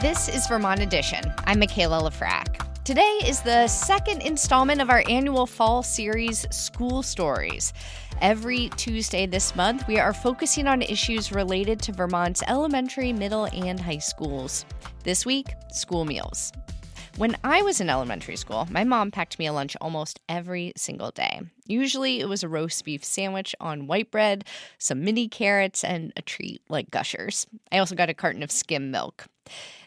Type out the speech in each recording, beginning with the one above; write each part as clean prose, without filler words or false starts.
This is Vermont Edition. I'm Michaela Lafrac. Today is the second installment of our annual fall series, School Stories. Every Tuesday this month, we are focusing on issues related to Vermont's elementary, middle, and high schools. This week, school meals. When I was in elementary school, my mom packed me a lunch almost every single day. Usually it was a roast beef sandwich on white bread, some mini carrots, and a treat like Gushers. I also got a carton of skim milk.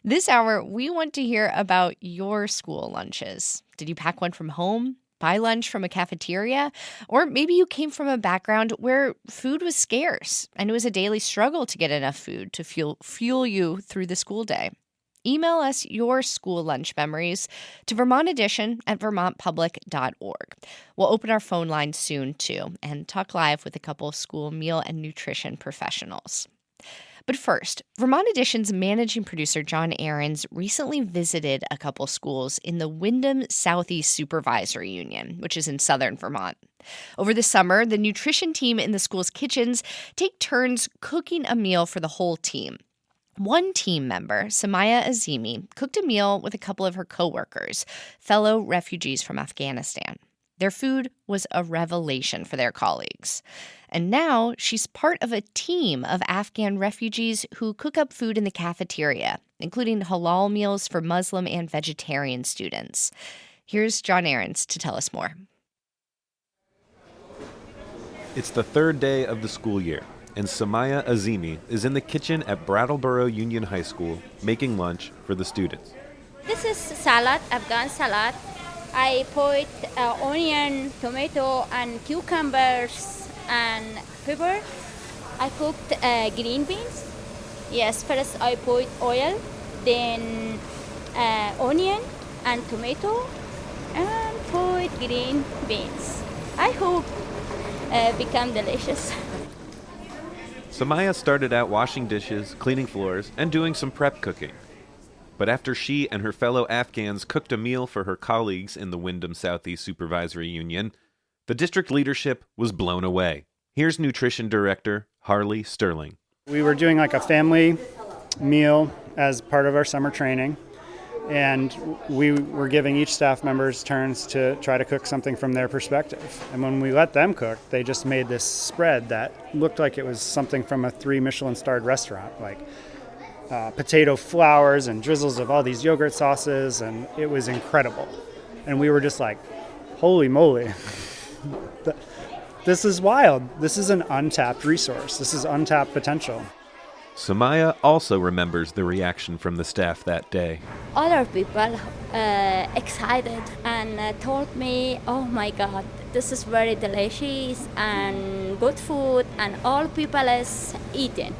This hour, we want to hear about your school lunches. Did you pack one from home? Buy lunch from a cafeteria? Or maybe you came from a background where food was scarce and it was a daily struggle to get enough food to fuel you through the school day. Email us your school lunch memories to vermontedition@vermontpublic.org. We'll open our phone line soon, too, and talk live with a couple of school meal and nutrition professionals. But first, Vermont Edition's managing producer, John Ahrens, recently visited a couple schools in the Windham Southeast Supervisory Union, which is in southern Vermont. Over the summer, the nutrition team in the school's kitchens take turns cooking a meal for the whole team. One team member, Samaya Azimi, cooked a meal with a couple of her coworkers, fellow refugees from Afghanistan. Their food was a revelation for their colleagues. And now she's part of a team of Afghan refugees who cook up food in the cafeteria, including halal meals for Muslim and vegetarian students. Here's John Ahrens to tell us more. It's the third day of the school year, and Samaya Azimi is in the kitchen at Brattleboro Union High School making lunch for the students. This is salad, Afghan salad. I put onion, tomato, and cucumbers and pepper. I cooked green beans. Yes, first I put oil, then onion and tomato, and put green beans. I hope become delicious. Samaya started out washing dishes, cleaning floors, and doing some prep cooking. But after she and her fellow Afghans cooked a meal for her colleagues in the Windham Southeast Supervisory Union, the district leadership was blown away. Here's Nutrition Director Harley Sterling. We were doing like a family meal as part of our summer training, and we were giving each staff members turns to try to cook something from their perspective. And when we let them cook, they just made this spread that looked like it was something from a 3 Michelin-starred restaurant, like potato flours and drizzles of all these yogurt sauces, and it was incredible. And we were just like, holy moly, this is wild. This is an untapped resource. This is untapped potential. Samaya also remembers the reaction from the staff that day. Other people excited and told me, oh my God, this is very delicious and good food, and all people is eating.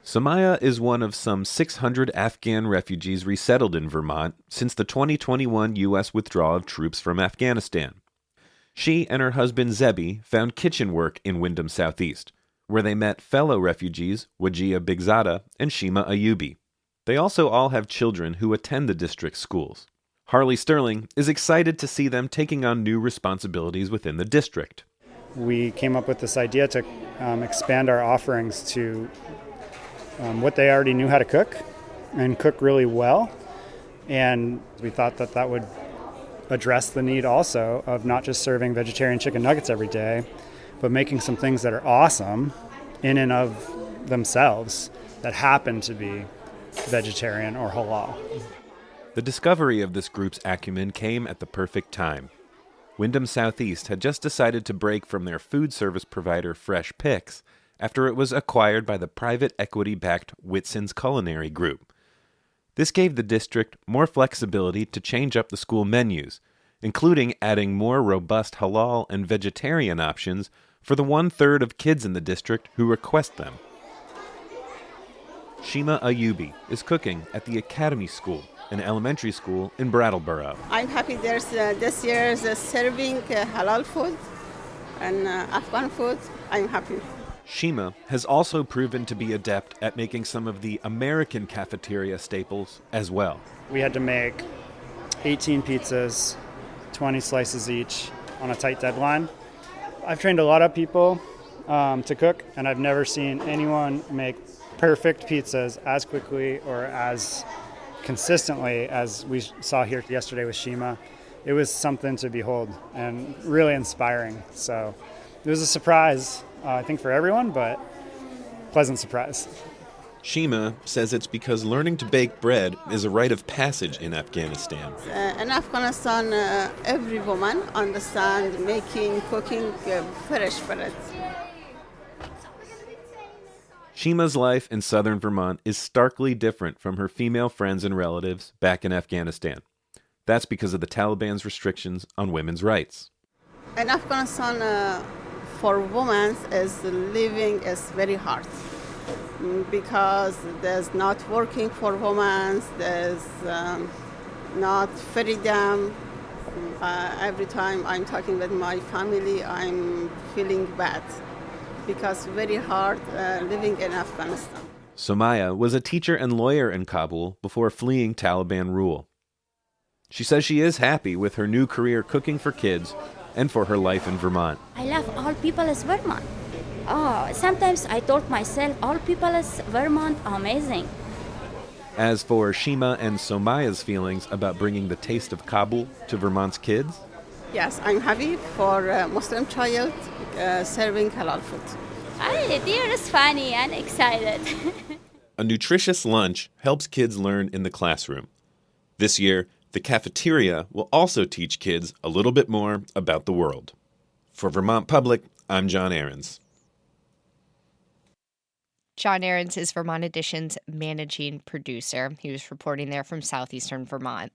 Samaya is one of some 600 Afghan refugees resettled in Vermont since the 2021 U.S. withdrawal of troops from Afghanistan. She and her husband Zebi found kitchen work in Windham Southeast, where they met fellow refugees Wajia Bigzada and Shima Ayubi. They also all have children who attend the district schools. Harley Sterling is excited to see them taking on new responsibilities within the district. We came up with this idea to expand our offerings to what they already knew how to cook and cook really well. And we thought that that would address the need also of not just serving vegetarian chicken nuggets every day, but making some things that are awesome in and of themselves that happen to be vegetarian or halal. The discovery of this group's acumen came at the perfect time. Windham Southeast had just decided to break from their food service provider Fresh Picks after it was acquired by the private equity-backed Whitson's Culinary Group. This gave the district more flexibility to change up the school menus, including adding more robust halal and vegetarian options for the 1/3 of kids in the district who request them. Shima Ayubi is cooking at the Academy School, an elementary school in Brattleboro. I'm happy there's this year is serving halal food and Afghan food. I'm happy. Shima has also proven to be adept at making some of the American cafeteria staples as well. We had to make 18 pizzas, 20 slices each on a tight deadline. I've trained a lot of people to cook, and I've never seen anyone make perfect pizzas as quickly or as consistently as we saw here yesterday with Shima. It was something to behold and really inspiring. So it was a surprise, I think, for everyone, but pleasant surprise. Shima says it's because learning to bake bread is a rite of passage in Afghanistan. In Afghanistan, every woman understands making, cooking fresh bread. Shima's life in southern Vermont is starkly different from her female friends and relatives back in Afghanistan. That's because of the Taliban's restrictions on women's rights. In Afghanistan, for women, living is very hard because there's not working for women, there's not freedom. Every time I'm talking with my family, I'm feeling bad because very hard living in Afghanistan. Somaya was a teacher and lawyer in Kabul before fleeing Taliban rule. She says she is happy with her new career cooking for kids and for her life in Vermont. I love all people is Vermont. Oh, sometimes I told myself, all people is Vermont amazing. As for Shima and Somaya's feelings about bringing the taste of Kabul to Vermont's kids, yes, I'm happy for a Muslim child serving halal food. Dear is funny and excited. a nutritious lunch helps kids learn in the classroom. This year, the cafeteria will also teach kids a little bit more about the world. For Vermont Public, I'm John Ahrens. John Ahrens is Vermont Edition's managing producer. He was reporting there from southeastern Vermont.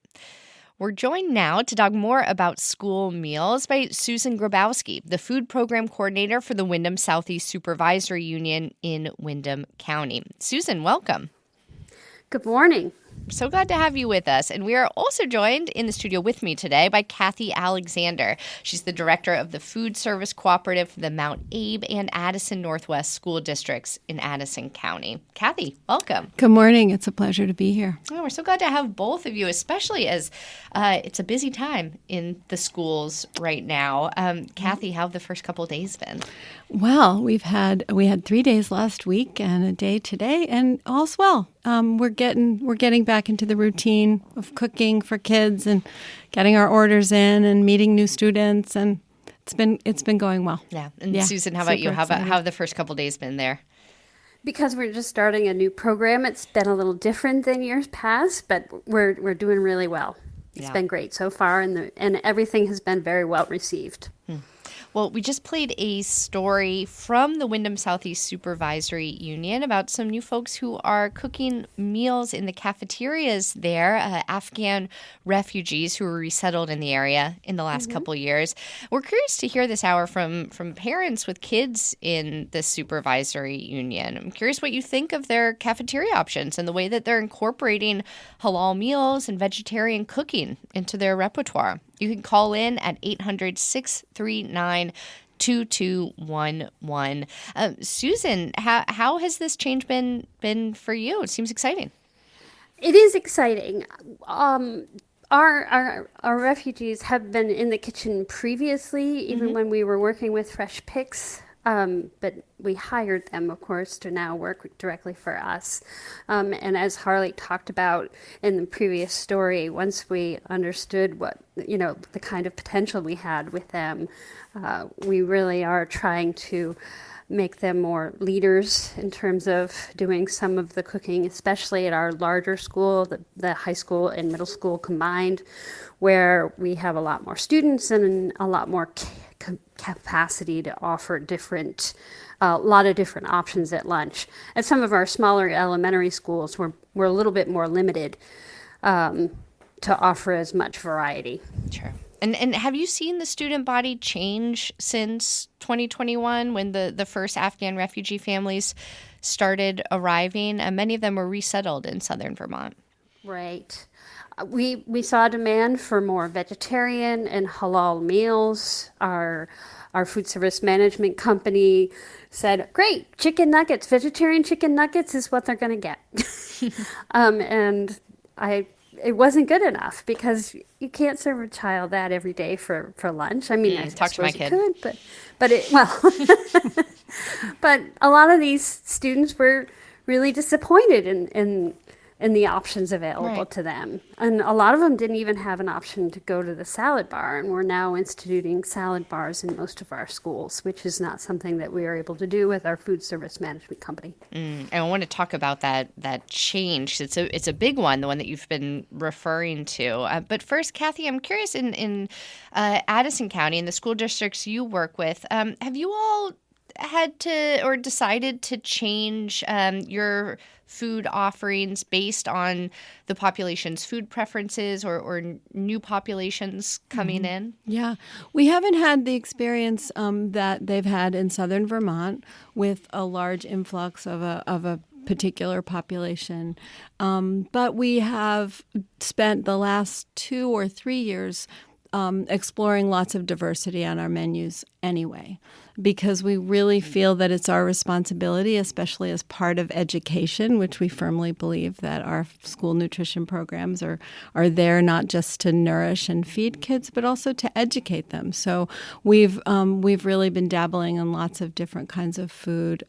We're joined now to talk more about school meals by Susan Grabowski, the food program coordinator for the Windham Southeast Supervisory Union in Windham County. Susan, welcome. Good morning. So glad to have you with us. And we are also joined in the studio with me today by Kathy Alexander. She's the director of the Food Service Cooperative for the Mount Abe and Addison Northwest School Districts in Addison County. Kathy, welcome. Good morning. It's a pleasure to be here. Oh, we're so glad to have both of you, especially as it's a busy time in the schools right now. Kathy, how have the first couple of days been? Well, we had 3 days last week and a day today, and all's well. We're getting back into the routine of cooking for kids and getting our orders in and meeting new students, and it's been going well. Yeah. And Susan, how about you? How have the first couple of days been there? Because we're just starting a new program, it's been a little different than years past, but we're doing really well. It's been great so far, and everything has been very well received. Well, we just played a story from the Windham Southeast Supervisory Union about some new folks who are cooking meals in the cafeterias there, Afghan refugees who were resettled in the area in the last couple years. We're curious to hear this hour from parents with kids in the Supervisory Union. I'm curious what you think of their cafeteria options and the way that they're incorporating halal meals and vegetarian cooking into their repertoire. You can call in at 800-639-2211. Susan, how has this change been for you? It seems exciting. It is exciting. Our refugees have been in the kitchen previously, even when we were working with Fresh Picks. But we hired them, of course, to now work directly for us. And as Harley talked about in the previous story, once we understood the kind of potential we had with them, we really are trying to make them more leaders in terms of doing some of the cooking, especially at our larger school, the high school and middle school combined, where we have a lot more students and a lot more capacity to offer a lot of different options at lunch. At some of our smaller elementary schools, we're a little bit more limited to offer as much variety. Sure. And have you seen the student body change since 2021 when the first Afghan refugee families started arriving? Many of them were resettled in southern Vermont. Right. We saw demand for more vegetarian and halal meals. Our food service management company said, great, chicken nuggets, vegetarian chicken nuggets is what they're going to get. It wasn't good enough because you can't serve a child that every day for lunch. I mean, I talk to my kid. Could, but a lot of these students were really disappointed in the options available Right. to them. And a lot of them didn't even have an option to go to the salad bar. And we're now instituting salad bars in most of our schools, which is not something that we are able to do with our food service management company. And I want to talk about that change. It's a big one, the one that you've been referring to. But first, Kathy, I'm curious in Addison County, in the school districts you work with, have you all had to or decided to change your food offerings based on the population's food preferences or new populations coming in? Yeah, we haven't had the experience that they've had in southern Vermont with a large influx of a particular population. But we have spent the last 2 or 3 years exploring lots of diversity on our menus anyway, because we really feel that it's our responsibility, especially as part of education, which we firmly believe that our school nutrition programs are there not just to nourish and feed kids, but also to educate them. So we've really been dabbling in lots of different kinds of food,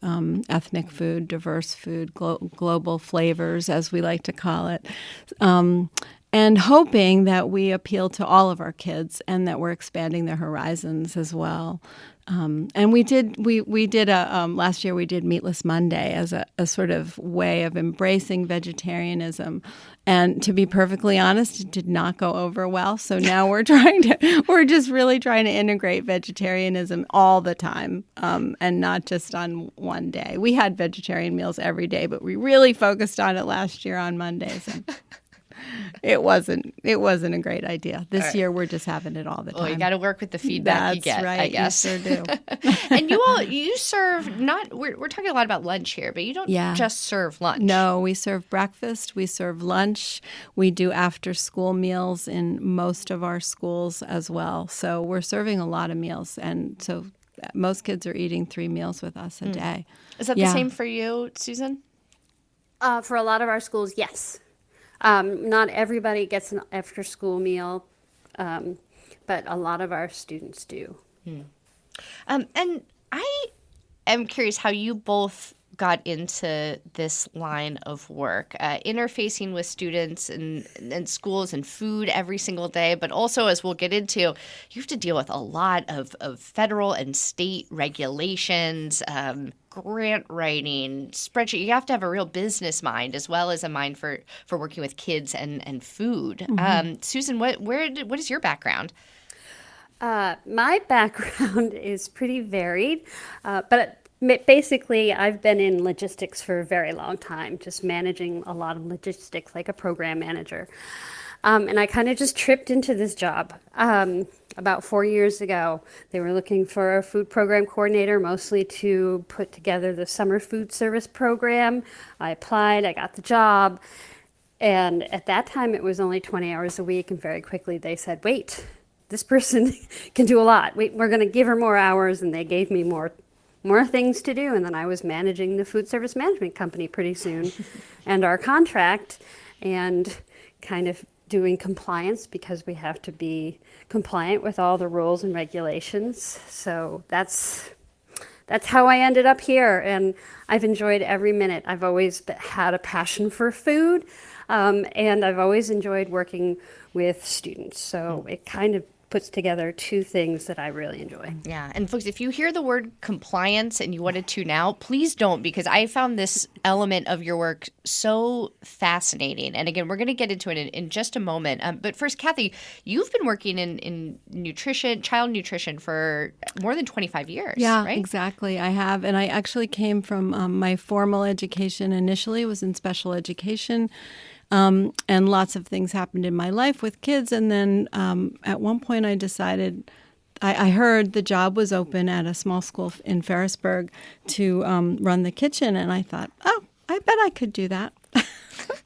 ethnic food, diverse food, global flavors, as we like to call it. And hoping that we appeal to all of our kids and that we're expanding their horizons as well. And we did last year we did Meatless Monday as a sort of way of embracing vegetarianism. And to be perfectly honest, it did not go over well. So now we're just really trying to integrate vegetarianism all the time, and not just on one day. We had vegetarian meals every day, but we really focused on it last year on Mondays. And it wasn't a great idea. This year we're just having it all the time. Well, you got to work with the feedback you get, right. I guess. You sure do. And you serve we're talking a lot about lunch here, but you don't just serve lunch. No, we serve breakfast, we serve lunch, we do after school meals in most of our schools as well. So we're serving a lot of meals, and so most kids are eating 3 meals with us a day. Is that the same for you, Susan? For a lot of our schools, yes. Not everybody gets an after-school meal, but a lot of our students do. And I am curious how you both got into this line of work, interfacing with students and schools and food every single day, but also, as we'll get into, you have to deal with a lot of federal and state regulations, grant writing, spreadsheet. You have to have a real business mind as well as a mind for working with kids and food. Susan, what is your background? My background is pretty varied, but basically I've been in logistics for a very long time, just managing a lot of logistics like a program manager. And I kind of just tripped into this job. About 4 years ago, they were looking for a food program coordinator, mostly to put together the summer food service program. I applied, I got the job. And at that time, it was only 20 hours a week. And very quickly they said, wait, this person can do a lot. We're going to give her more hours. And they gave me more things to do. And then I was managing the food service management company pretty soon and our contract, and kind of doing compliance because we have to be compliant with all the rules and regulations. So that's how I ended up here, and I've enjoyed every minute. I've always had a passion for food, and I've always enjoyed working with students. So it kind of puts together 2 things that I really enjoy. Yeah. And folks, if you hear the word compliance and you want to tune out, please don't, because I found this element of your work so fascinating. And again, we're going to get into it in just a moment. But first, Kathy, you've been working in nutrition, child nutrition for more than 25 years, yeah, right? Exactly. I have. And I actually came from my formal education initially was in special education. And lots of things happened in my life with kids. And then at one point I decided, I heard the job was open at a small school in Ferrisburg to run the kitchen. And I thought, oh, I bet I could do that.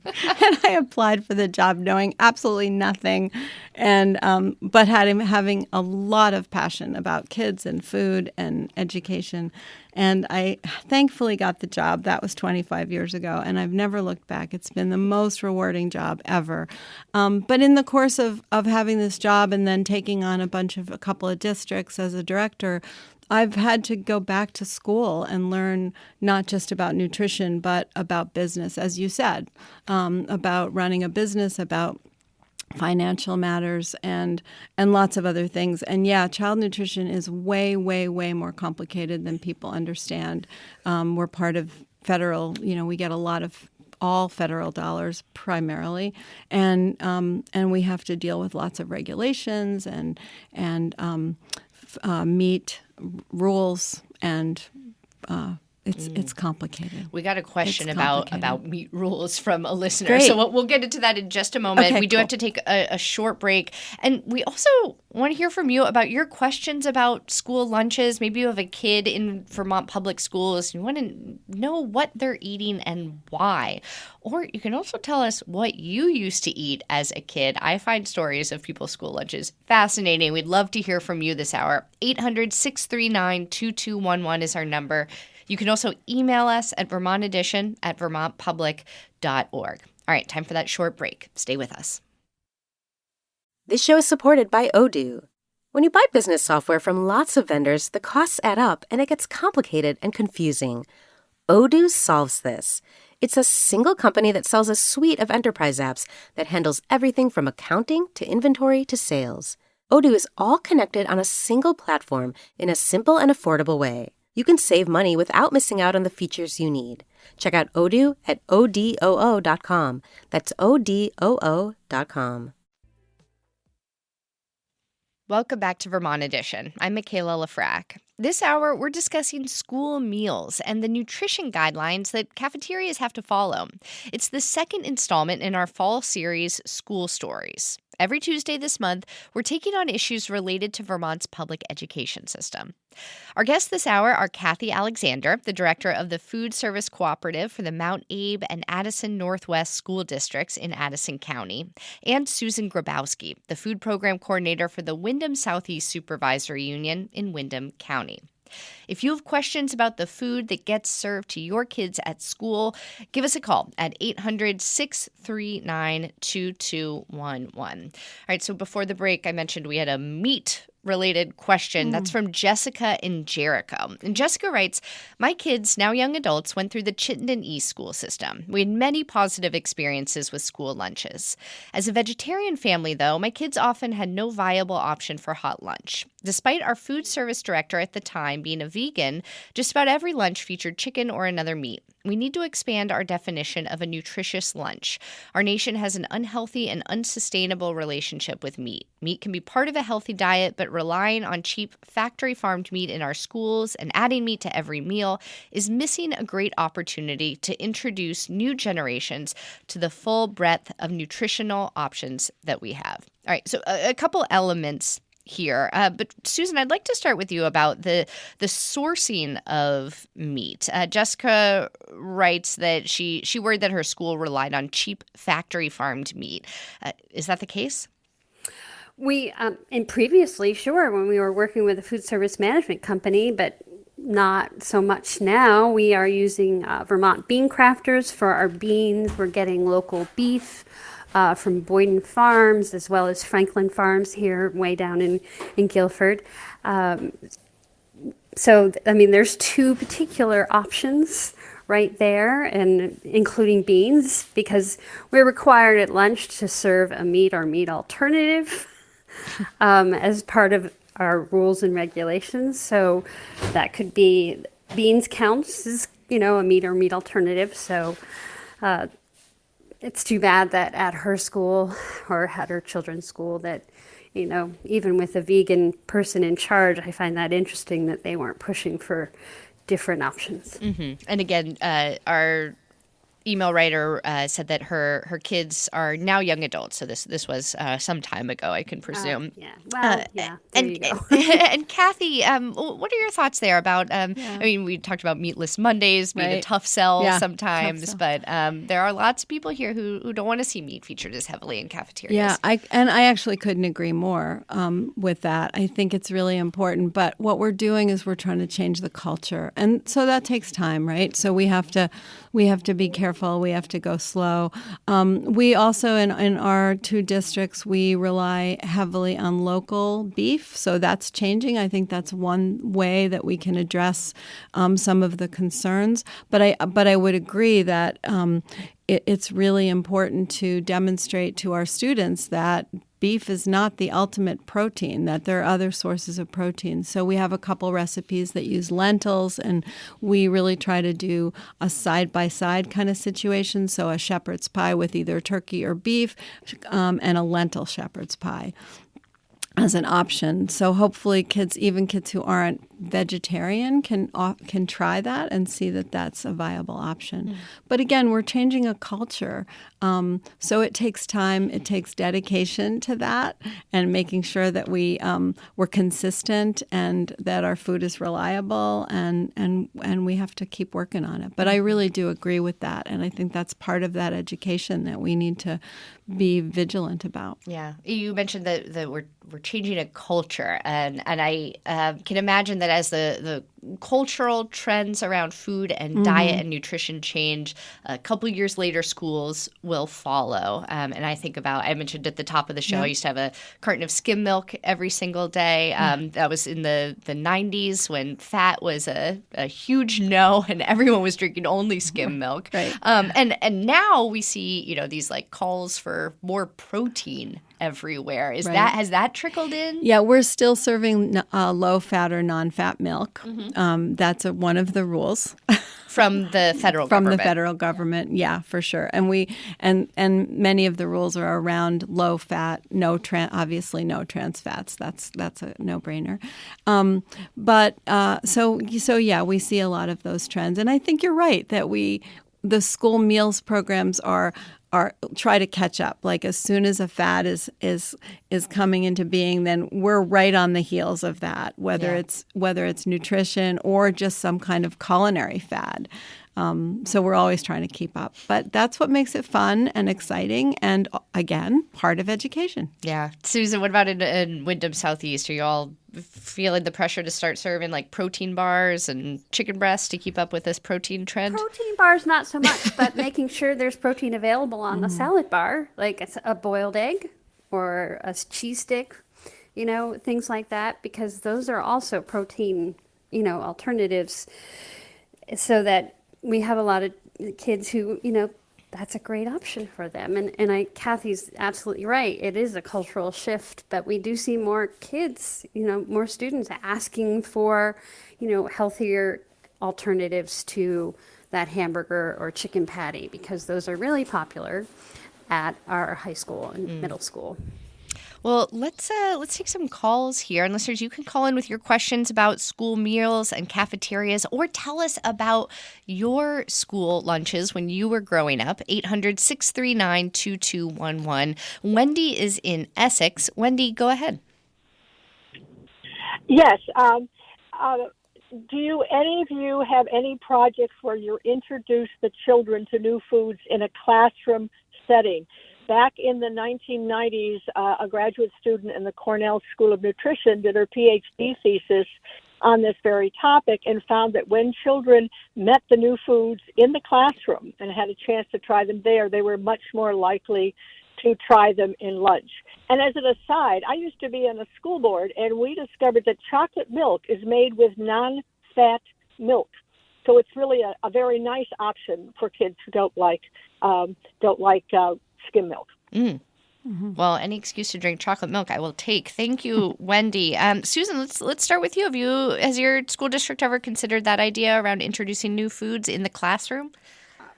And I applied for the job knowing absolutely nothing, and but having a lot of passion about kids and food and education. And I thankfully got the job. That was 25 years ago, and I've never looked back. It's been the most rewarding job ever. But in the course of having this job and then taking on a couple of districts as a director, I've had to go back to school and learn not just about nutrition, but about business, as you said, about running a business, about financial matters, and lots of other things. And yeah, child nutrition is way, way, way more complicated than people understand. We're part of federal, we get a lot of all federal dollars primarily, and we have to deal with lots of regulations and meet rules, and it's complicated. We got a question about meat rules from a listener. Great. So we'll get into that in just a moment. Okay, we do cool. have to take a short break. And we also want to hear from you about your questions about school lunches. Maybe you have a kid in Vermont public schools and you want to know what they're eating and why. Or you can also tell us what you used to eat as a kid. I find stories of people's school lunches fascinating. We'd love to hear from you this hour. 800-639-2211 is our number. You can also email us at vermontedition@vermontpublic.org. All right, time for that short break. Stay with us. This show is supported by Odoo. When you buy business software from lots of vendors, the costs add up and it gets complicated and confusing. Odoo solves this. It's a single company that sells a suite of enterprise apps that handles everything from accounting to inventory to sales. Odoo is all connected on a single platform in a simple and affordable way. You can save money without missing out on the features you need. Check out Odoo at odoo.com. That's odoo.com. Welcome back to Vermont Edition. I'm Michaela Lafrac. This hour, we're discussing school meals and the nutrition guidelines that cafeterias have to follow. It's the second installment in our fall series, School Stories. Every Tuesday this month, we're taking on issues related to Vermont's public education system. Our guests this hour are Kathy Alexander, the director of the Food Service Cooperative for the Mount Abe and Addison Northwest School Districts in Addison County, and Susan Grabowski, the food program coordinator for the Windham Southeast Supervisory Union in Windham County. If you have questions about the food that gets served to your kids at school, give us a call at 800-639-2211. All right, so before the break, I mentioned we had a meat-related question. That's from Jessica in Jericho. And Jessica writes, my kids, now young adults, went through the Chittenden East school system. We had many positive experiences with school lunches. As a vegetarian family, though, my kids often had no viable option for hot lunch. Despite our food service director at the time being a vegan, just about every lunch featured chicken or another meat. We need to expand our definition of a nutritious lunch. Our nation has an unhealthy and unsustainable relationship with meat. Meat can be part of a healthy diet, but relying on cheap factory-farmed meat in our schools and adding meat to every meal is missing a great opportunity to introduce new generations to the full breadth of nutritional options that we have. All right, so a couple elements here. But Susan, I'd like to start with you about the sourcing of meat. Jessica writes that she worried that her school relied on cheap factory farmed meat. Is that the case? We, and previously, sure, when we were working with a food service management company, but not so much now. We are using Vermont bean crafters for our beans. We're getting local beef from Boyden Farms, as well as Franklin Farms here way down in Guilford. So, I mean, there's two particular options right there, and including beans, because we're required at lunch to serve a meat or meat alternative as part of our rules and regulations. So that could be beans counts as, a meat or meat alternative. So it's too bad that at her school or at her children's school that, even with a vegan person in charge, I find that interesting that they weren't pushing for different options. Mm-hmm. And again, our email writer said that her kids are now young adults. So this was some time ago, I can presume. Yeah. Well, yeah. There you go. And Kathy, what are your thoughts there about? I mean, we talked about meatless Mondays being a tough sell sometimes, tough sell. But there are lots of people here who don't want to see meat featured as heavily in cafeterias. Yeah, I actually couldn't agree more with that. I think it's really important. But what we're doing is we're trying to change the culture, and so that takes time, right? So we have to be careful. We have to go slow. We also, in our 2 districts, we rely heavily on local beef. So that's changing. I think that's one way that we can address some of the concerns. But I would agree that it's really important to demonstrate to our students that beef is not the ultimate protein, that there are other sources of protein. So we have a couple recipes that use lentils, and we really try to do a side-by-side kind of situation. So a shepherd's pie with either turkey or beef, and a lentil shepherd's pie as an option. So hopefully even kids who aren't vegetarian can try that and see that that's a viable option. But again, we're changing a culture. So it takes time, it takes dedication to that, and making sure that we're consistent and that our food is reliable, and we have to keep working on it. But I really do agree with that, and I think that's part of that education that we need to be vigilant about. Yeah, you mentioned that we're changing a culture, and I can imagine that as the cultural trends around food and diet and nutrition change, a couple years later, schools will follow. And I think about, I mentioned at the top of the show, I used to have a carton of skim milk every single day. That was in the 90s when fat was a huge no, and everyone was drinking only skim milk. Right. And now we see, these like calls for more protein everywhere. Has that trickled in? Yeah, we're still serving low fat or non-fat milk. That's one of the rules. From the federal government. From the federal government, yeah, for sure. And and many of the rules are around low fat, obviously no trans fats. That's a no-brainer. So yeah, we see a lot of those trends, and I think you're right that the school meals programs are try to catch up. Like as soon as a fad is coming into being, then we're right on the heels of that, whether it's nutrition or just some kind of culinary fad. So we're always trying to keep up. But that's what makes it fun and exciting, and again, part of education. Yeah. Susan, what about in Windham Southeast? Are you all feeling the pressure to start serving like protein bars and chicken breasts to keep up with this protein trend? Protein bars, not so much, but making sure there's protein available on the salad bar, like a boiled egg or a cheese stick, things like that, because those are also protein, alternatives, so that we have a lot of kids who, that's a great option for them. And Kathy's absolutely right. It is a cultural shift, but we do see more kids, more students asking for, healthier alternatives to that hamburger or chicken patty, because those are really popular at our high school and middle school. Well, let's take some calls here. And listeners, you can call in with your questions about school meals and cafeterias, or tell us about your school lunches when you were growing up. 800-639-2211. Wendy is in Essex. Wendy, go ahead. Yes. Do any of you have any projects where you introduce the children to new foods in a classroom setting? Back in the 1990s, a graduate student in the Cornell School of Nutrition did her PhD thesis on this very topic and found that when children met the new foods in the classroom and had a chance to try them there, they were much more likely to try them in lunch. And as an aside, I used to be on a school board, and we discovered that chocolate milk is made with non-fat milk. So it's really a very nice option for kids who don't like skim milk. Well, any excuse to drink chocolate milk, I will take. Thank you, Wendy. Susan, let's start with you. Has your school district ever considered that idea around introducing new foods in the classroom?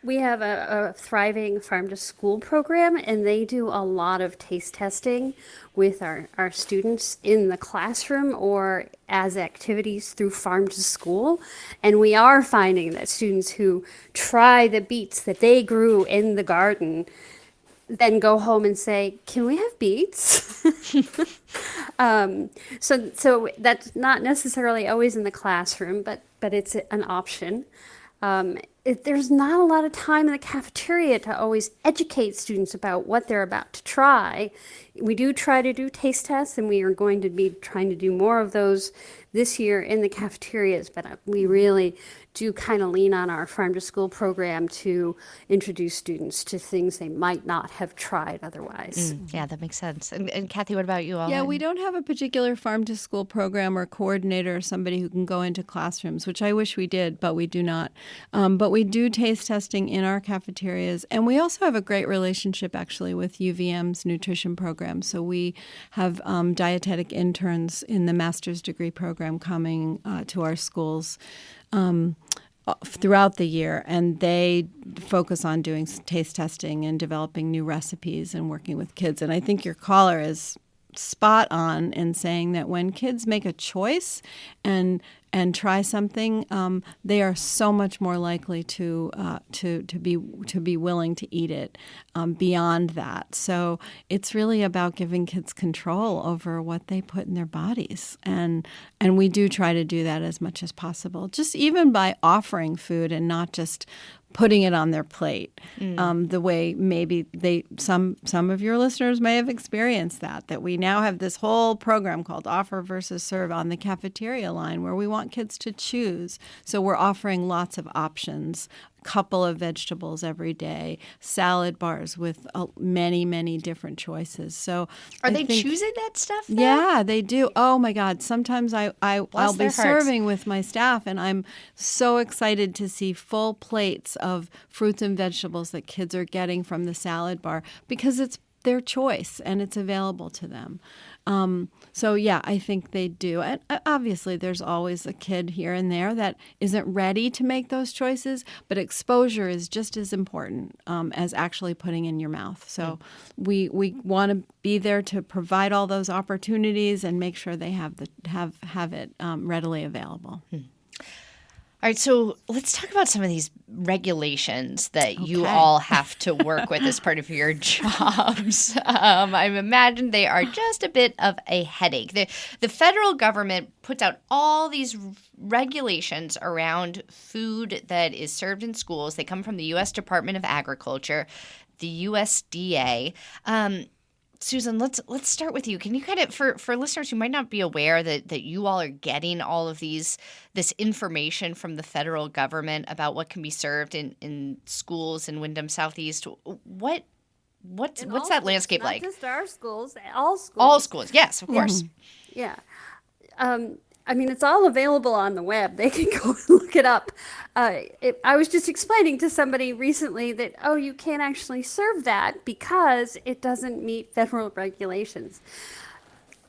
We have a thriving farm to school program, and they do a lot of taste testing with our students in the classroom or as activities through farm to school. And we are finding that students who try the beets that they grew in the garden then go home and say, "Can we have beets?" So that's not necessarily always in the classroom, but it's an option. There's not a lot of time in the cafeteria to always educate students about what they're about to try. We do try to do taste tests, and we are going to be trying to do more of those this year in the cafeterias, but we really do kind of lean on our farm to school program to introduce students to things they might not have tried otherwise. Yeah, that makes sense. And Kathy, what about you all? Yeah, we don't have a particular farm to school program or coordinator or somebody who can go into classrooms, which I wish we did, but we do not. But we do taste testing in our cafeterias. And we also have a great relationship actually with UVM's nutrition program. So we have dietetic interns in the master's degree program coming to our schools throughout the year, and they focus on doing taste testing and developing new recipes and working with kids. And I think your caller is spot on in saying that when kids make a choice and try something, they are so much more likely to be willing to eat it beyond that. So it's really about giving kids control over what they put in their bodies, and we do try to do that as much as possible. Just even by offering food and not just putting it on their plate, the way maybe some of your listeners may have experienced that we now have this whole program called Offer versus Serve on the cafeteria line where we want kids to choose. So we're offering lots of options, a couple of vegetables every day, salad bars with many, many different choices. So Are they choosing that stuff then? Yeah, they do. Oh my God. Sometimes I'll be serving with my staff, and I'm so excited to see full plates of fruits and vegetables that kids are getting from the salad bar because it's their choice and it's available to them. So yeah, I think they do. And obviously there's always a kid here and there that isn't ready to make those choices, but exposure is just as important as actually putting in your mouth. So we want to be there to provide all those opportunities and make sure they have it readily available. All right, so let's talk about some of these regulations that you all have to work with as part of your jobs. I imagine they are just a bit of a headache. The federal government puts out all these regulations around food that is served in schools. They come from the U.S. Department of Agriculture, the USDA. Susan, let's start with you. Can you kind of, for listeners who might not be aware that you all are getting all of this information from the federal government about what can be served in schools in Windham Southeast, what's that landscape like? Not just our schools, all schools. All schools, yes, of course. Yeah. I mean, it's all available on the web. They can go and look it up. I was just explaining to somebody recently that, you can't actually serve that because it doesn't meet federal regulations.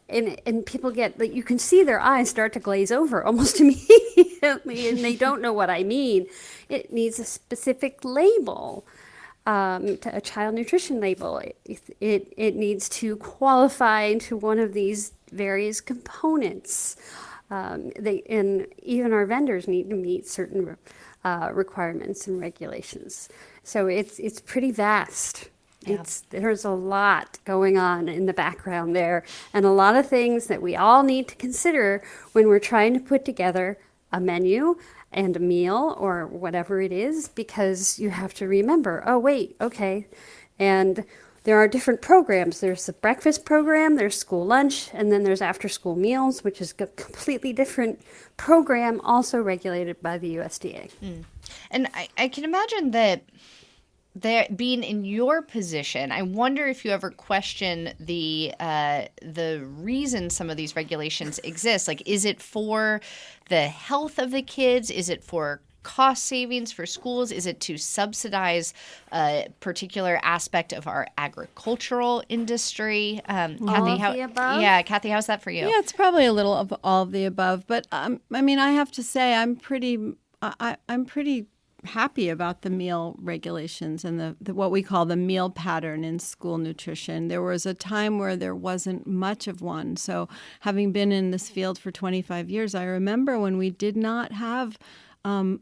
And people get, like, you can see their eyes start to glaze over almost immediately, and they don't know what I mean. It needs a specific label. A child nutrition label. It needs to qualify into one of these various components. And even our vendors need to meet certain requirements and regulations. So it's pretty vast. Yeah. There's a lot going on in the background there, and a lot of things that we all need to consider when we're trying to put together a menu and a meal or whatever it is, because you have to remember, and there are different programs. There's the breakfast program, there's school lunch, and then there's after school meals, which is a completely different program, also regulated by the USDA. And I can imagine that being in your position, I wonder if you ever question the reason some of these regulations exist. Like, is it for the health of the kids? Is it for cost savings for schools? Is it to subsidize a particular aspect of our agricultural industry? Kathy, all of the above? Yeah, Kathy, how's that for you? Yeah, it's probably a little of all of the above. But I mean, I have to say, I'm pretty happy about the meal regulations and the what we call the meal pattern in school nutrition. There was a time where there wasn't much of one. So having been in this field for 25 years, I remember when we did not have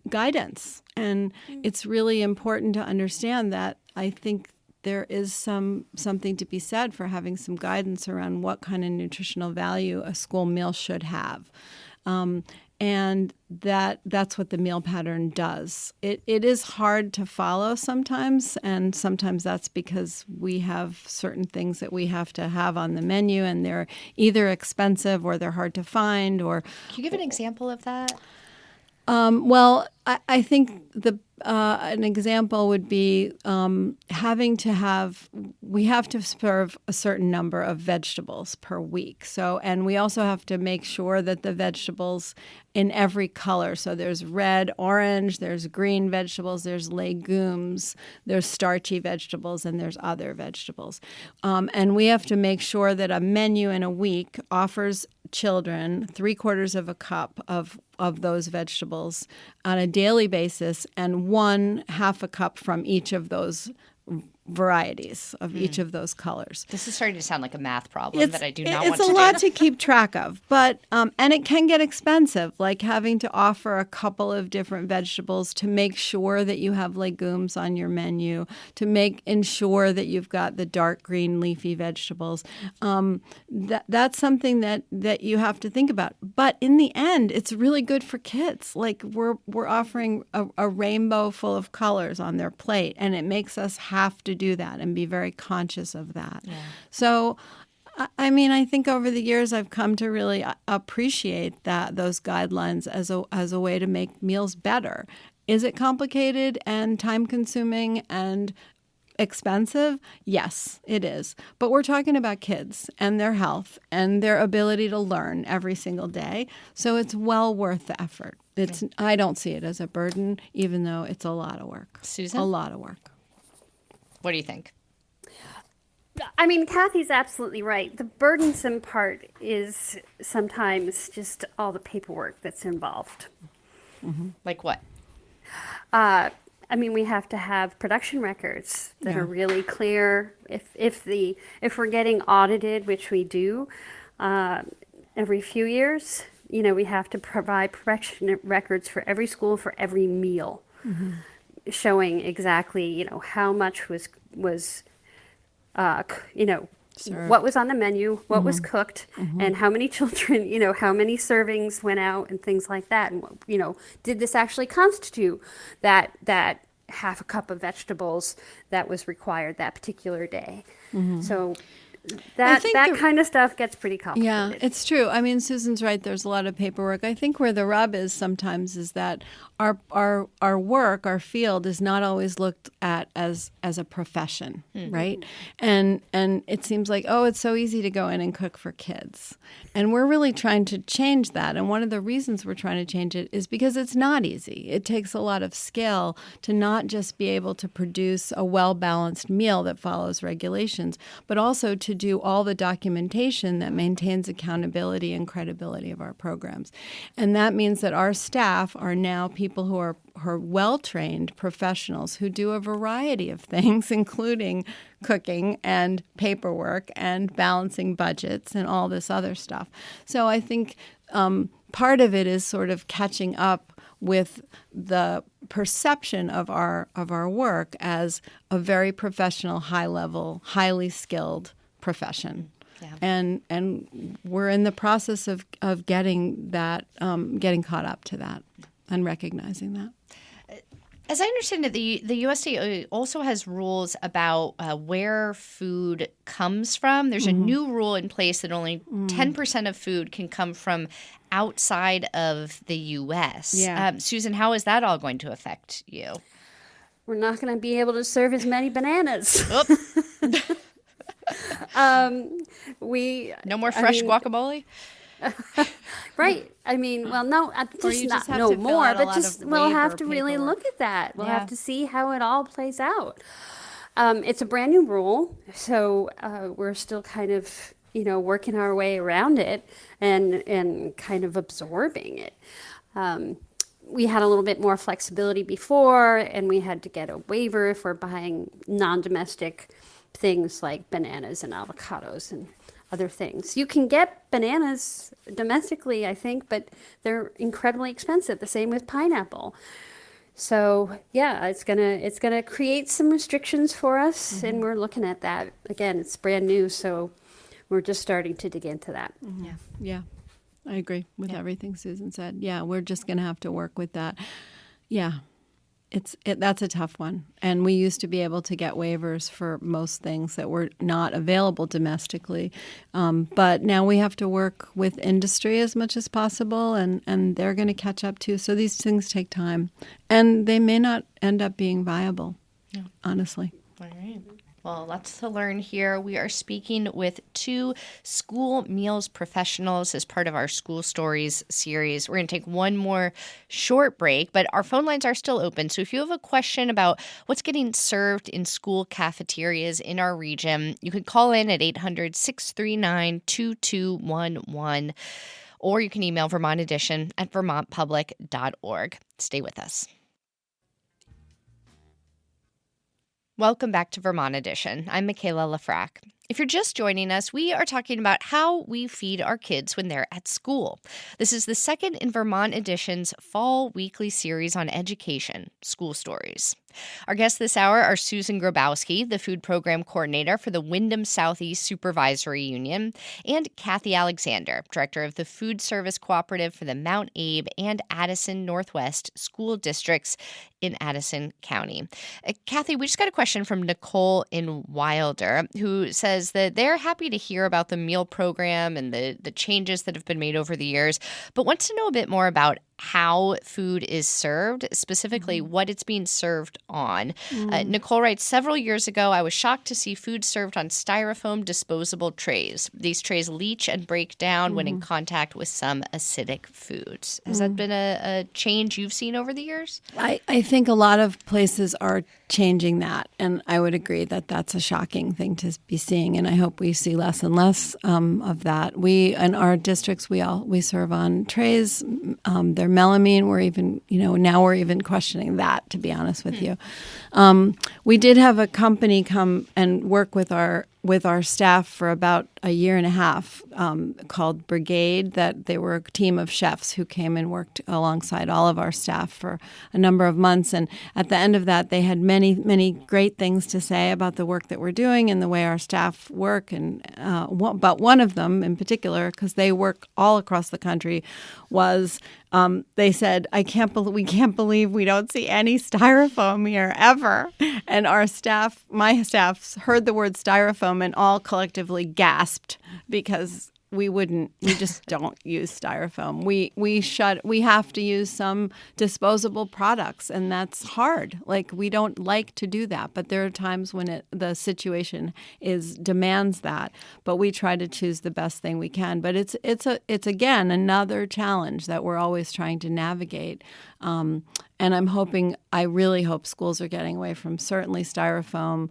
guidance. And it's really important to understand that. I think there is something to be said for having some guidance around what kind of nutritional value a school meal should have. And that's what the meal pattern does. It is hard to follow sometimes, and sometimes that's because we have certain things that we have to have on the menu, and they're either expensive or they're hard to find. Or can you give an example of that? Well, I think an example would be we have to serve a certain number of vegetables per week. So, and we also have to make sure that the vegetables in every color. So there's red, orange, there's green vegetables, there's legumes, there's starchy vegetables, and there's other vegetables. And we have to make sure that a menu in a week offers children 3/4 of a cup of those vegetables on a daily basis, and 1/2 a cup from each of those varieties of each of those colors. This is starting to sound like a math problem that I do not want to do. It's a lot to keep track of, but and it can get expensive, like having to offer a couple of different vegetables to make sure that you have legumes on your menu, to ensure that you've got the dark green leafy vegetables. That's something that you have to think about. But in the end, it's really good for kids. Like we're offering a rainbow full of colors on their plate, and it makes us have to do that and be very conscious of that. Yeah. So, I mean, I think over the years I've come to really appreciate those guidelines as a way to make meals better. Is it complicated and time-consuming and expensive? Yes, it is. But we're talking about kids and their health and their ability to learn every single day. So it's well worth the effort. I don't see it as a burden, even though it's a lot of work. Susan? A lot of work. What do you think? I mean, Kathy's absolutely right. The burdensome part is sometimes just all the paperwork that's involved. Mm-hmm. Like what? I mean, we have to have production records that are really clear. If we're getting audited, which we do every few years, we have to provide production records for every school for every meal. Mm-hmm. Showing exactly, how much was what was on the menu, what was cooked, and how many children, how many servings went out and things like that. And, did this actually constitute that 1/2 cup of vegetables that was required that particular day? Mm-hmm. So that kind of stuff gets pretty complicated. Yeah, it's true. I mean, Susan's right. There's a lot of paperwork. I think where the rub is sometimes is that our work, our field, is not always looked at as a profession, right? And it seems like, it's so easy to go in and cook for kids. And we're really trying to change that. And one of the reasons we're trying to change it is because it's not easy. It takes a lot of skill to not just be able to produce a well-balanced meal that follows regulations, but also to do all the documentation that maintains accountability and credibility of our programs. And that means that our staff are now people who are well-trained professionals who do a variety of things, including cooking and paperwork and balancing budgets and all this other stuff. So I think part of it is sort of catching up with the perception of our work as a very professional, high-level, highly skilled profession. Yeah. And we're in the process of getting that, getting caught up to that and recognizing that. As I understand it, the USDA also has rules about where food comes from. There's a new rule in place that only 10% of food can come from outside of the U.S. Yeah. Susan, how is that all going to affect you? We're not going to be able to serve as many bananas. No more fresh guacamole? Right. I mean, well, no, just not no more, but just we'll have to really look at that. We'll have to see how it all plays out. It's a brand new rule, so we're still kind of, working our way around it and kind of absorbing it. we had a little bit more flexibility before, and we had to get a waiver if we're buying non-domestic things like bananas and avocados and other things. You can get bananas domestically, I think, but they're incredibly expensive. The same with pineapple. So yeah, it's gonna create some restrictions for us, and we're looking at that. Again, it's brand new, so we're just starting to dig into that. Yeah. I agree with everything Susan said. Yeah, we're just going to have to work with that. Yeah, that's a tough one. And we used to be able to get waivers for most things that were not available domestically. But now we have to work with industry as much as possible, and they're going to catch up too. So these things take time. And they may not end up being viable, honestly. All right. Well, lots to learn here. We are speaking with two school meals professionals as part of our School Stories series. We're going to take one more short break, but our phone lines are still open. So if you have a question about what's getting served in school cafeterias in our region, you can call in at 800-639-2211, or you can email Vermont Edition at vermontpublic.org. Stay with us. Welcome back to Vermont Edition. I'm Michaela Lafrac. If you're just joining us, we are talking about how we feed our kids when they're at school. This is the second in Vermont Edition's fall weekly series on education, School Stories. Our guests this hour are Susan Grabowski, the food program coordinator for the Windham Southeast Supervisory Union, and Kathy Alexander, director of the Food Service Cooperative for the Mount Abe and Addison Northwest school districts in Addison County. Kathy, we just got a question from Nicole in Wilder, who says that they're happy to hear about the meal program and the changes that have been made over the years, but wants to know a bit more about how food is served, specifically what it's being served on. Nicole writes, several years ago, I was shocked to see food served on styrofoam disposable trays. These trays leach and break down when in contact with some acidic foods. Has that been a change you've seen over the years? I think a lot of places are changing that, and I would agree that that's a shocking thing to be seeing, and I hope we see less and less of that. We, in our districts, we serve on trays. They're melamine. We're even, now we're even questioning that, to be honest with you. We did have a company come and work with our staff for about a year and a half called Brigade, that they were a team of chefs who came and worked alongside all of our staff for a number of months. And at the end of that, they had many, many great things to say about the work that we're doing and the way our staff work. And but one of them in particular, because they work all across the country, was they said, we can't believe we don't see any styrofoam here ever. And my staff heard the word styrofoam and all collectively gasped, because we just don't use styrofoam. We have to use some disposable products, and that's hard. Like, we don't like to do that, but there are times when the situation demands that. But we try to choose the best thing we can. But it's again another challenge that we're always trying to navigate. And I really hope schools are getting away from certainly styrofoam.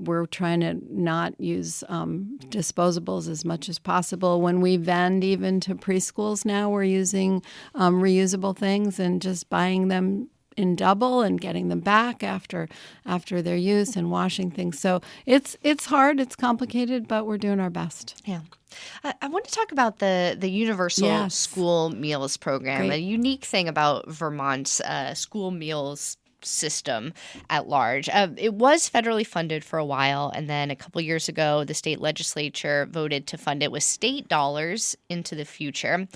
We're trying to not use disposables as much as possible. When we vend even to preschools now, we're using reusable things and just buying them in double and getting them back after their use and washing things. So it's hard, it's complicated, but we're doing our best. Yeah. I want to talk about the Universal School Meals Program. Great. A unique thing about Vermont's school meals system at large. It was federally funded for a while, and then a couple years ago, the state legislature voted to fund it with state dollars into the future.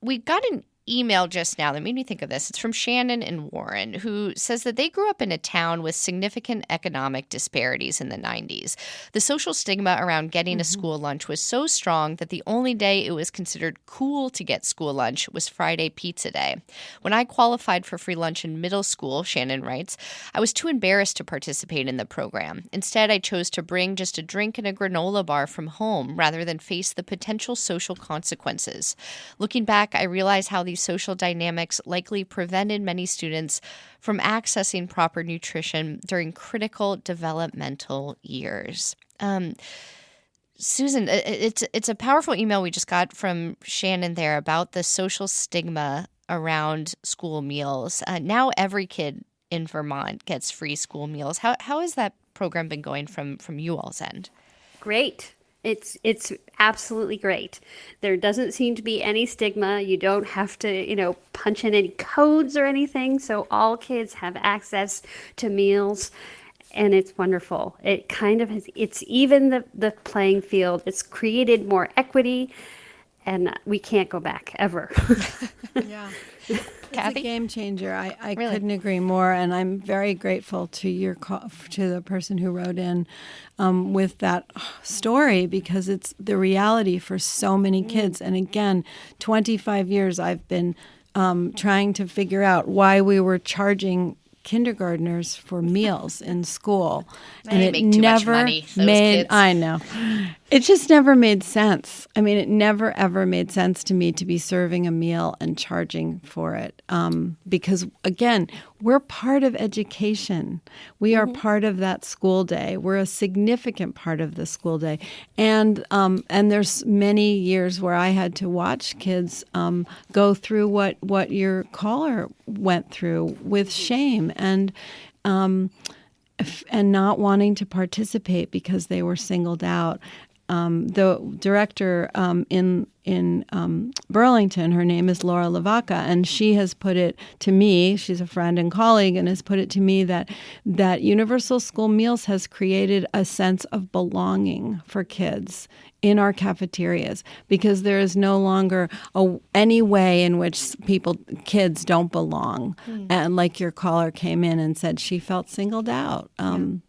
We got an email just now that made me think of this. It's from Shannon and Warren, who says that they grew up in a town with significant economic disparities in the 90s. The social stigma around getting a school lunch was so strong that the only day it was considered cool to get school lunch was Friday pizza day. When I qualified for free lunch in middle school, Shannon writes, I was too embarrassed to participate in the program. Instead, I chose to bring just a drink and a granola bar from home rather than face the potential social consequences. Looking back, I realize how these social dynamics likely prevented many students from accessing proper nutrition during critical developmental years. Susan, it's a powerful email we just got from Shannon there about the social stigma around school meals. Now every kid in Vermont gets free school meals. How has that program been going from you all's end? Great. It's absolutely great. There doesn't seem to be any stigma. You don't have to, punch in any codes or anything. So all kids have access to meals, and it's wonderful. It kind of has, it's even the playing field. It's created more equity, and we can't go back ever. Yeah. Kathy? It's a game changer. I Really? couldn't agree more, and I'm very grateful to to the person who wrote in with that story, because it's the reality for so many kids. And again, 25 years I've been trying to figure out why we were charging kindergartners for meals in school, and it make too much never money, those made. kids. I know, it just never made sense. I mean, it never ever made sense to me to be serving a meal and charging for it, because again, we're part of education. We are part of that school day. We're a significant part of the school day, and there's many years where I had to watch kids go through what your caller went through with shame and not wanting to participate because they were singled out. The director in Burlington, her name is Laura Lavaca, and she has put it to me, she's a friend and colleague, and has put it to me that Universal School Meals has created a sense of belonging for kids in our cafeterias, because there is no longer any way in which kids don't belong. And like your caller came in and said she felt singled out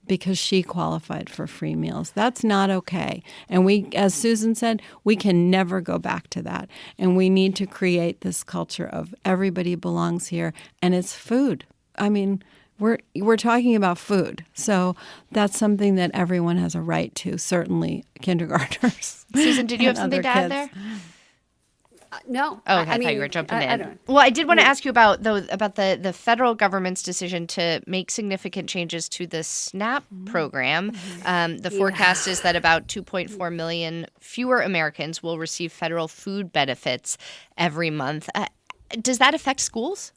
because she qualified for free meals. That's not okay. And we, as Susan said, we can never go back to that. And we need to create this culture of everybody belongs here, and it's food. I mean, we're talking about food, so that's something that everyone has a right to. Certainly, kindergartners. Susan, did you have something to add there? No. Oh, I thought you were jumping in. I don't. Well, I did want to ask you about the federal government's decision to make significant changes to the SNAP program. The forecast is that about 2.4 million fewer Americans will receive federal food benefits every month. Does that affect schools?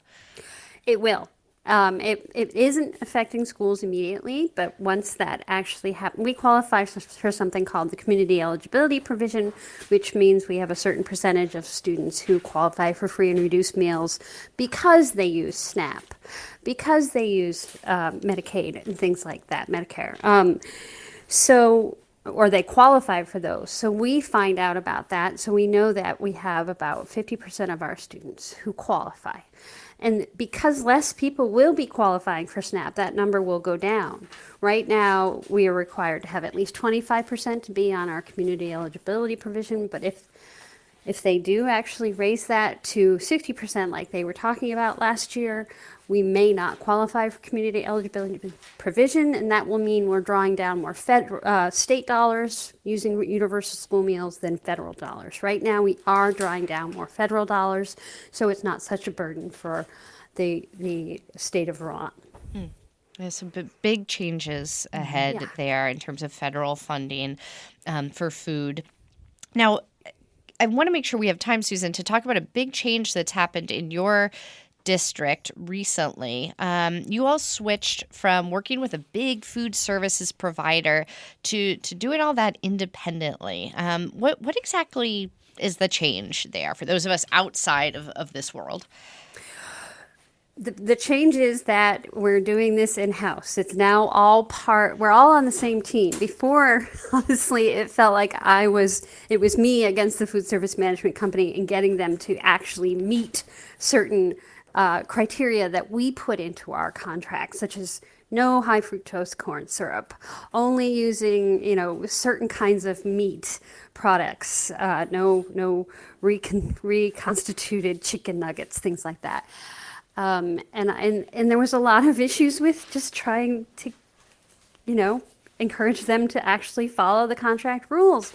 It will. It isn't affecting schools immediately, but once that actually happens, we qualify for something called the community eligibility provision, which means we have a certain percentage of students who qualify for free and reduced meals because they use SNAP, because they use Medicaid and things like that, Medicare. Or they qualify for those. So we find out about that. So we know that we have about 50% of our students who qualify. And because less people will be qualifying for SNAP, that number will go down. Right now, we are required to have at least 25% to be on our community eligibility provision. But if they do actually raise that to 60% like they were talking about last year, we may not qualify for community eligibility provision, and that will mean we're drawing down more state dollars using universal school meals than federal dollars. Right now, we are drawing down more federal dollars, so it's not such a burden for the state of Vermont. There's some big changes ahead there in terms of federal funding for food. Now, I want to make sure we have time, Susan, to talk about a big change that's happened in your district recently. You all switched from working with a big food services provider to doing all that independently. What exactly is the change there for those of us outside of this world? The change is that we're doing this in-house. It's now we're all on the same team. Before, honestly, it felt like it was me against the food service management company and getting them to actually meet certain criteria that we put into our contract, such as no high fructose corn syrup, only using, certain kinds of meat products, no reconstituted chicken nuggets, things like that. And there was a lot of issues with just trying to, encourage them to actually follow the contract rules.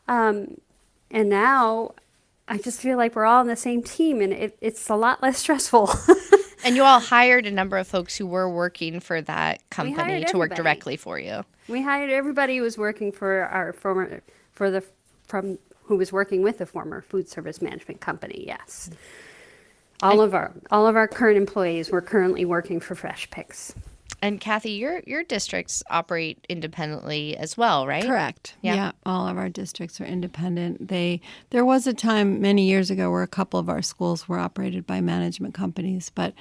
And now I just feel like we're all on the same team, and it's a lot less stressful. And you all hired a number of folks who were working for that company to work directly for you. We hired everybody who was working for our who was working with the former food service management company. Yes. All of our current employees were currently working for Fresh Picks. And Kathy, your districts operate independently as well, right? Correct. Yeah, all of our districts are independent. There was a time many years ago where a couple of our schools were operated by management companies, but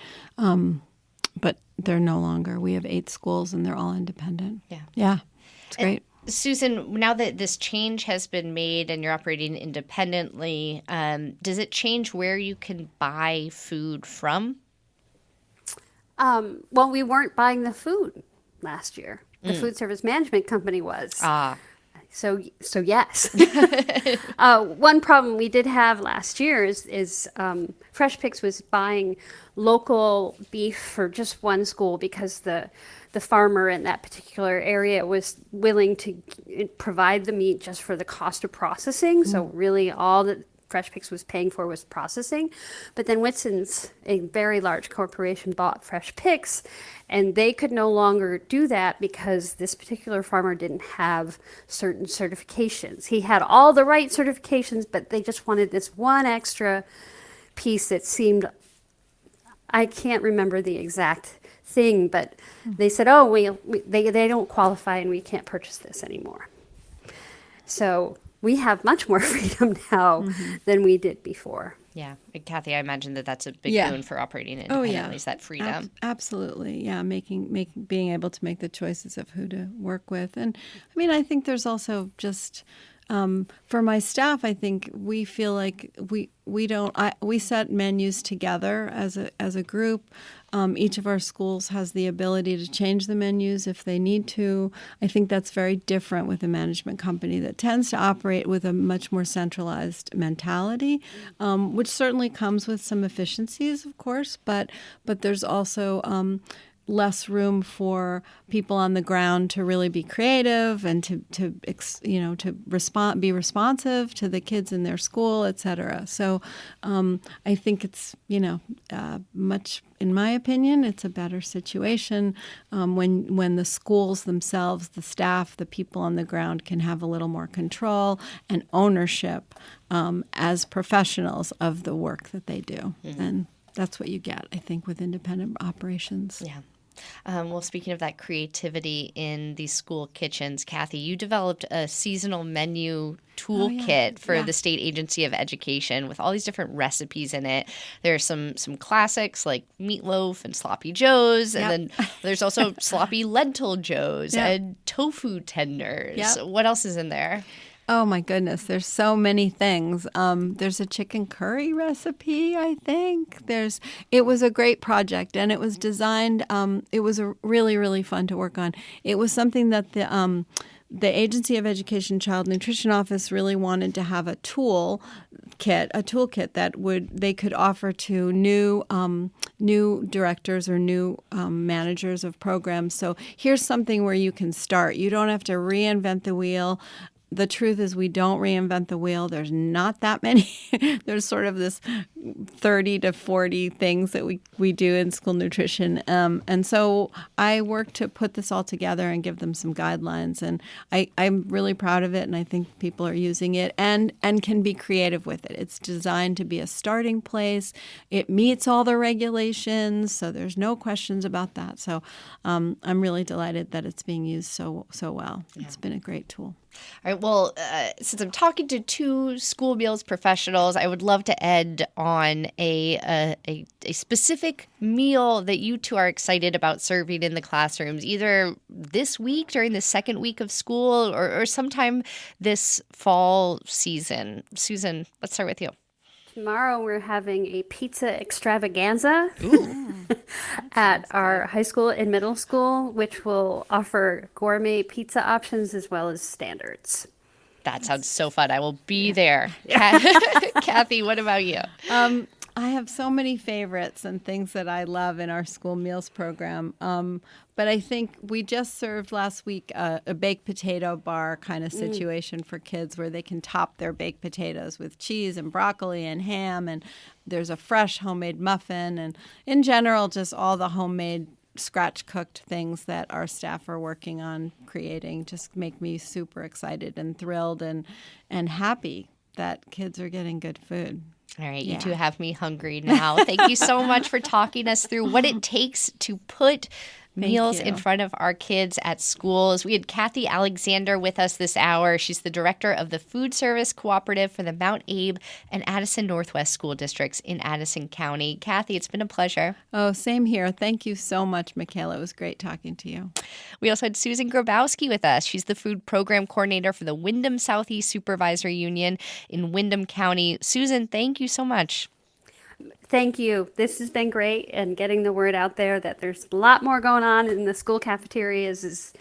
they're no longer. We have 8 schools and they're all independent. Yeah, it's great. Susan, now that this change has been made and you're operating independently, does it change where you can buy food from? Well, we weren't buying the food last year. The food service management company was. So yes. One problem we did have last year is Fresh Picks was buying local beef for just one school because the farmer in that particular area was willing to provide the meat just for the cost of processing. So really all that Fresh Picks was paying for was processing. But then Whitson's, a very large corporation, bought Fresh Picks, and they could no longer do that because this particular farmer didn't have certain certifications. He had all the right certifications, but they just wanted this one extra piece that seemed, I can't remember the exact thing, but they said, they don't qualify and we can't purchase this anymore. So we have much more freedom now than we did before. Yeah. Kathy, I imagine that's a big boon for operating independently, is that freedom. Absolutely. Yeah. Being able to make the choices of who to work with. And I mean, I think there's also just, for my staff, I think we feel like we set menus together as a group. Each of our schools has the ability to change the menus if they need to. I think that's very different with a management company that tends to operate with a much more centralized mentality, which certainly comes with some efficiencies, of course, but there's also less room for people on the ground to really be creative and to be responsive to the kids in their school, et cetera. So I think it's, much, in my opinion, it's a better situation when the schools themselves, the staff, the people on the ground can have a little more control and ownership as professionals of the work that they do. And that's what you get, I think, with independent operations. Yeah. Well, speaking of that creativity in these school kitchens, Kathy, you developed a seasonal menu toolkit for the State Agency of Education with all these different recipes in it. There are some classics like meatloaf and sloppy joes, and then there's also sloppy lentil joes and tofu tenders. What else is in there? Oh, my goodness. There's so many things. There's a chicken curry recipe, I think. It was a great project, and it was designed. It was really, really fun to work on. It was something that the Agency of Education Child Nutrition Office really wanted to have a toolkit that they could offer to new directors or new managers of programs. So here's something where you can start. You don't have to reinvent the wheel. The truth is we don't reinvent the wheel. There's not that many. There's sort of this 30 to 40 things that we do in school nutrition. And so I work to put this all together and give them some guidelines. And I'm really proud of it, and I think people are using it and can be creative with it. It's designed to be a starting place. It meets all the regulations, so there's no questions about that. So I'm really delighted that it's being used so well. Yeah. It's been a great tool. All right. Well, since I'm talking to two school meals professionals, I would love to end on a specific meal that you two are excited about serving in the classrooms, either this week during the second week of school or sometime this fall season. Susan, let's start with you. Tomorrow we're having a pizza extravaganza at our high school and middle school, which will offer gourmet pizza options as well as standards. That sounds so fun. I will be there. Kathy, what about you? I have so many favorites and things that I love in our school meals program. But I think we just served last week a baked potato bar kind of situation for kids where they can top their baked potatoes with cheese and broccoli and ham. And there's a fresh homemade muffin. And in general, just all the homemade scratch-cooked things that our staff are working on creating just make me super excited and thrilled and happy that kids are getting good food. All right, Yeah. you two have me hungry now. Thank you so much for talking us through what it takes to put meals in front of our kids at schools. We had Kathy Alexander with us this hour. She's the director of the Food Service Cooperative for the Mount Abe and Addison Northwest School Districts in Addison County. Kathy, it's been a pleasure. Oh, same here. Thank you so much, Michaela. It was great talking to you. We also had Susan Grabowski with us. She's the food program coordinator for the Windham Southeast Supervisory Union in Windham County. Susan, thank you so much. Thank you. This has been great, and getting the word out there that there's a lot more going on in the school cafeterias is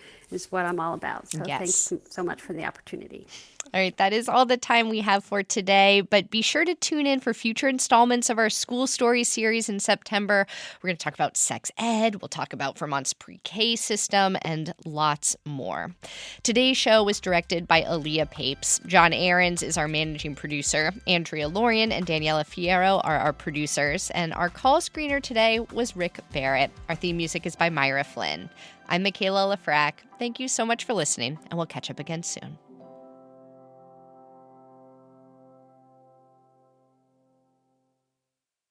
what I'm all about. So Thanks so much for the opportunity. All right, that is all the time we have for today, but be sure to tune in for future installments of our School Stories series in September. We're going to talk about sex ed, we'll talk about Vermont's pre-K system, and lots more. Today's show was directed by Aaliyah Papes. John Ahrens is our managing producer. Andrea Lorian and Daniela Fierro are our producers, and our call screener today was Rick Barrett. Our theme music is by Myra Flynn. I'm Michaela Lafrac. Thank you so much for listening, and we'll catch up again soon.